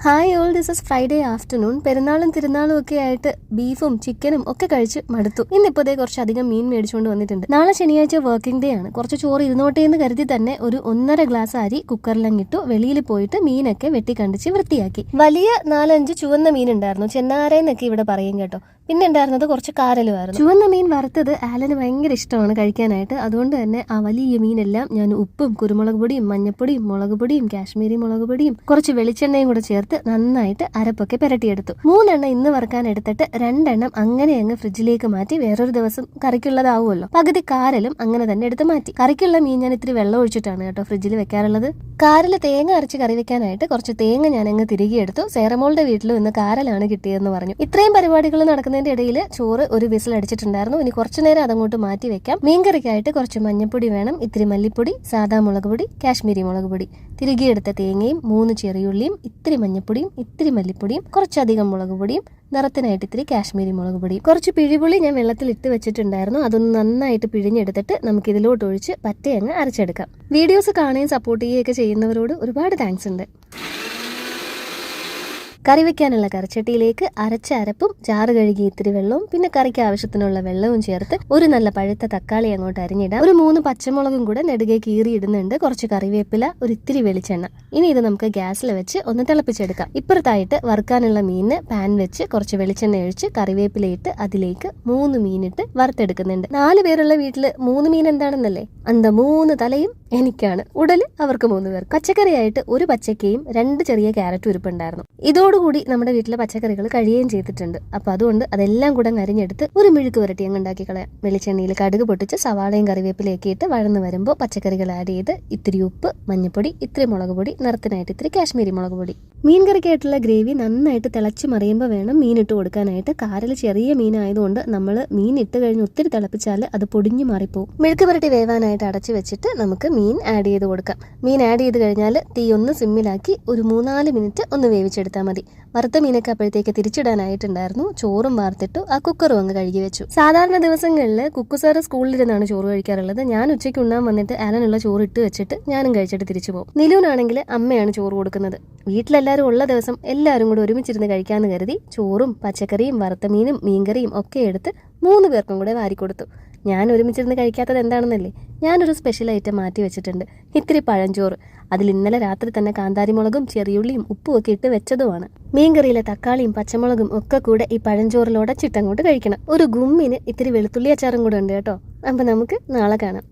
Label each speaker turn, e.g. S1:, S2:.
S1: Hi all, this is Friday afternoon. പെരുന്നാളും തിരുനാളും ഒക്കെ ആയിട്ട് ബീഫും ചിക്കനും ഒക്കെ കഴിച്ച് മടുത്തു. ഇന്നിപ്പോ കുറച്ചധികം മീൻ മേടിച്ചുകൊണ്ട് വന്നിട്ടുണ്ട്. നാളെ ശനിയാഴ്ച വർക്കിംഗ് ഡേ ആണ്. കുറച്ച് ചോറ് ഇരുന്നോട്ടെ എന്ന് കരുതി തന്നെ ഒരു 1.5 ഗ്ലാസ് അരി കുക്കറിലങ്ങിട്ടു. വെളിയിൽ പോയിട്ട് മീനൊക്കെ വെട്ടിക്കണ്ടിച്ച് വൃത്തിയാക്കി. വലിയ 4-5 ചുവന്ന മീൻ ഉണ്ടായിരുന്നു. ചെന്നാരയെന്നൊക്കെ ഇവിടെ പറയും കേട്ടോ. പിന്നെ ഉണ്ടായിരുന്നത് കുറച്ച് കാരലുമായിരുന്നു. ചുവന്ന മീൻ വറുത്തത് ആലന് ഭയങ്കര ഇഷ്ടമാണ് കഴിക്കാനായിട്ട്. അതുകൊണ്ട് തന്നെ ആ വലിയ മീനെല്ലാം ഞാൻ ഉപ്പും കുരുമുളക് പൊടിയും മഞ്ഞപ്പൊടിയും മുളക് പൊടിയും കാശ്മീരി മുളക് പൊടിയും കുറച്ച് വെളിച്ചെണ്ണയും കൂടെ ചേർത്ത് നന്നായിട്ട് അരപ്പൊക്കെ പുരട്ടിയെടുത്തു. 3 എണ്ണം ഇന്ന് വറുക്കാൻ എടുത്തിട്ട് 2 എണ്ണം അങ്ങനെ അങ്ങ് ഫ്രിഡ്ജിലേക്ക് മാറ്റി. വേറൊരു ദിവസം കറിക്കുള്ളതാവുമല്ലോ. പകുതി കാരലും അങ്ങനെ തന്നെ എടുത്ത് മാറ്റി. കറിക്കുള്ള മീൻ ഞാൻ ഇത്തിരി വെള്ളം ഒഴിച്ചിട്ടാണ് കേട്ടോ ഫ്രിഡ്ജിൽ വെക്കാറുള്ളത്. കാരല് തേങ്ങ അരച്ച് കറി വെക്കാനായിട്ട് കുറച്ച് തേങ്ങ ഞാൻ അങ്ങ് തിരികെ എടുത്തു. സേറമോളുടെ വീട്ടിലും ഇന്ന് കാരലാണ് കിട്ടിയതെന്ന് പറഞ്ഞു. ഇത്രയും പരിപാടികൾ നടക്കുന്നതിന്റെ ഇടയിൽ ചോറ് ഒരു വിസിൽ അടിച്ചിട്ടുണ്ടായിരുന്നു. ഇനി കുറച്ചു നേരം അതങ്ങോട്ട് മാറ്റി വെക്കാം. മീൻകറിക്കായിട്ട് കുറച്ച് മഞ്ഞപ്പൊടി വേണം, ഇത്തിരി മല്ലിപ്പൊടി, സാദാ മുളക് പൊടി, കാശ്മീരി മുളക് പൊടി, തിരികെ എടുത്ത തേങ്ങയും 3 ചെറിയുള്ളിയും, ഇത്തിരി മഞ്ഞപ്പൊടിയും ഇത്തിരി മല്ലിപ്പൊടിയും, കുറച്ചധികം മുളക് പൊടിയും, നിറത്തിനായിട്ട് ഇത്തിരി കാശ്മീരി മുളക് പൊടി, കുറച്ച് പിഴിപുളി ഞാൻ വെള്ളത്തിൽ ഇട്ട് വെച്ചിട്ടുണ്ടായിരുന്നു. അതൊന്ന് നന്നായിട്ട് പിഴിഞ്ഞെടുത്തിട്ട് നമുക്ക് ഇതിലോട്ട് ഒഴിച്ച് പറ്റയങ്ങ് അരച്ചെടുക്കാം. വീഡിയോസ് കാണുകയും സപ്പോർട്ട് ചെയ്യുകയൊക്കെ ചെയ്യുന്നവരോട് ഒരുപാട് താങ്ക്സ് ഉണ്ട്. കറി വെക്കാനുള്ള കറിച്ചട്ടിയിലേക്ക് അരച്ച അരപ്പും ചാറ് കഴുകി ഇത്തിരി വെള്ളവും പിന്നെ കറിക്ക് ആവശ്യത്തിനുള്ള വെള്ളവും ചേർത്ത് ഒരു നല്ല പഴുത്ത തക്കാളി അങ്ങോട്ട് അരിഞ്ഞിടാം. ഒരു 3 പച്ചമുളകും കൂടെ നെടുകെ കീറി ഇടുന്നുണ്ട്. കുറച്ച് കറിവേപ്പില, ഒരു ഇത്തിരി വെളിച്ചെണ്ണ. ഇനി ഇത് നമുക്ക് ഗ്യാസിൽ വെച്ച് ഒന്ന് തിളപ്പിച്ചെടുക്കാം. ഇപ്പുറത്തായിട്ട് വറുക്കാനുള്ള മീനിന് പാൻ വെച്ച് കുറച്ച് വെളിച്ചെണ്ണ ഒഴിച്ച് കറിവേപ്പിലയിട്ട് അതിലേക്ക് 3 മീനിട്ട് വറുത്തെടുക്കുന്നുണ്ട്. 4 പേരുള്ള വീട്ടില് 3 മീൻ എന്താണെന്നല്ലേ? അന്ത 3 തലയും എനിക്കാണ്, ഉടല് അവർക്ക് 3 പേർക്ക്. പച്ചക്കറിയായിട്ട് ഒരു പച്ചക്കയും 2 ചെറിയ ക്യാരറ്റും ഇരിപ്പുണ്ടായിരുന്നു. ഇതോടുകൂടി നമ്മുടെ വീട്ടിലെ പച്ചക്കറികൾ കഴിയുകയും ചെയ്തിട്ടുണ്ട്. അപ്പൊ അതുകൊണ്ട് അതെല്ലാം കൂടെ അരിഞ്ഞെടുത്ത് ഒരു മെഴുക്ക് വരട്ടി അങ്ങ് ഉണ്ടാക്കി കളയാം. വെളിച്ചെണ്ണയിൽ കടുക് പൊട്ടിച്ച് സവാളയും കറിവേപ്പിലയൊക്കെ ഇട്ട് വഴന്ന് വരുമ്പോൾ പച്ചക്കറികൾ ആഡ് ചെയ്ത് ഇത്തിരി ഉപ്പ്, മഞ്ഞപ്പൊടി, ഇത്തിരി മുളക് പൊടി, നിറത്തിനായിട്ട് ഇത്തിരി കാശ്മീരി മുളക് പൊടി. മീൻ കറിക്കായിട്ടുള്ള ഗ്രേവി നന്നായിട്ട് തിളച്ച് മറിയുമ്പോൾ വേണം മീൻ ഇട്ട് കൊടുക്കാനായിട്ട്. കാരൽ ചെറിയ മീനായതുകൊണ്ട് നമ്മൾ മീൻ ഇട്ട് കഴിഞ്ഞ് ഒത്തിരി തിളപ്പിച്ചാൽ അത് പൊടിഞ്ഞു മാറിപ്പോവും. മെഴുക്ക് വരട്ടി വേവാനായിട്ട് അടച്ചു വെച്ചിട്ട് നമുക്ക് മീൻ ആഡ് ചെയ്ത് കൊടുക്കാം. മീൻ ആഡ് ചെയ്ത് കഴിഞ്ഞാൽ തീ ഒന്ന് സിമ്മിലാക്കി ഒരു 3-4 മിനിറ്റ് ഒന്ന് വേവിച്ചെടുത്താൽ മതി. വറുത്ത മീനൊക്കെ അപ്പോഴത്തേക്ക് തിരിച്ചിടാനായിട്ടുണ്ടായിരുന്നു. ചോറും വാർത്തിട്ടു, ആ കുക്കറും അങ്ങ് കഴുകി വെച്ചു. സാധാരണ ദിവസങ്ങളിൽ കുക്കുസാറ് സ്കൂളിലിരുന്നാണ് ചോറ് കഴിക്കാറുള്ളത്. ഞാൻ ഉച്ചയ്ക്ക് ഉണ്ണാൻ വന്നിട്ട് ആലനുള്ള ചോറ് ഇട്ട് വെച്ചിട്ട് ഞാനും കഴിച്ചിട്ട് തിരിച്ചു പോകും. നിലൂനാണെങ്കിൽ അമ്മയാണ് ചോറ് കൊടുക്കുന്നത്. വീട്ടിലെല്ലാവരും ഉള്ള ദിവസം എല്ലാവരും കൂടെ ഒരുമിച്ചിരുന്ന് കഴിക്കാമെന്ന് കരുതി ചോറും പച്ചക്കറിയും വറുത്ത മീനും മീൻകറിയും ഒക്കെ എടുത്ത് 3 പേർക്കും കൂടെ വാരിക്കൊടുത്തു. ഞാൻ ഒരുമിച്ചിരുന്ന് കഴിക്കാത്തത് എന്താണെന്നല്ലേ, ഞാനൊരു സ്പെഷ്യൽ ഐറ്റം മാറ്റി വെച്ചിട്ടുണ്ട്. ഇത്തിരി പഴഞ്ചോറ്. അതിൽ ഇന്നലെ രാത്രി തന്നെ കാന്താരിമുളകും ചെറിയുള്ളിയും ഉപ്പും ഒക്കെ ഇട്ട് വെച്ചതുമാണ്. മീൻകറിയിലെ തക്കാളിയും പച്ചമുളകും ഒക്കെ കൂടെ ഈ പഴഞ്ചോറിൽ ഉടച്ചിട്ടങ്ങോട്ട് കഴിക്കണം. ഒരു ഗുമ്മിന് ഇത്തിരി വെളുത്തുള്ളി അച്ചാറും കൂടെ ഉണ്ട് കേട്ടോ. അപ്പം നമുക്ക് നാളെ കാണാം.